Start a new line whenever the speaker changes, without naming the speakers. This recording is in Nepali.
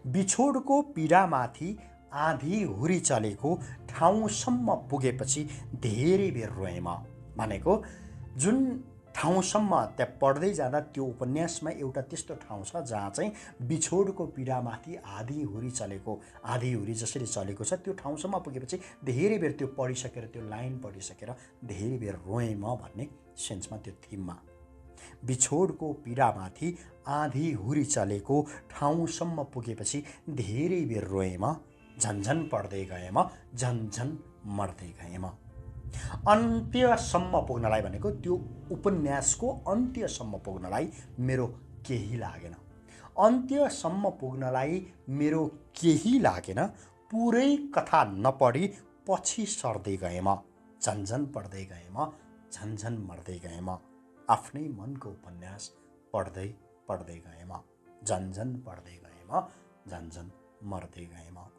बिछोडको पीडामाथि आँधी हुरी चलेको ठाउँसम्म पुगेपछि धेरै बेर रोएँ म। भनेको जुन ठाउँसम्म त्यहाँ पढ्दै जाँदा त्यो उपन्यासमा एउटा त्यस्तो ठाउँ छ जहाँ चाहिँ बिछोडको पीडामाथि आँधी हुरी जसरी चलेको छ त्यो ठाउँसम्म पुगेपछि धेरै बेर त्यो पढिसकेर त्यो लाइन पढिसकेर धेरै बेर रोएँ म भन्ने सेन्समा त्यो थिममा बिछोडको पीडामाथि आँधी हुरी चलेको ठाउँसम्म पुगेपछि धेरै बेर रोएँ म झन्झन पढ्दै गएँ म झन्झन मर्दै गएँ म। अन्त्यसम्म पुग्नलाई भनेको त्यो उपन्यासको अन्त्यसम्म पुग्नलाई मेरो केही लागेन। अन्त्यसम्म पुग्नलाई मेरो केही लागेन। पुरै कथा नपढी पछि सर्दै गएँ म झन्झन पढ्दै गएँ म झन्झन मर्दै गएँ म। आफ्नै मनको उपन्यास पढ्दै पढ्दै गएँ म झन्झन पढ्दै गएँ म झन्झन मर्दै गएँ म।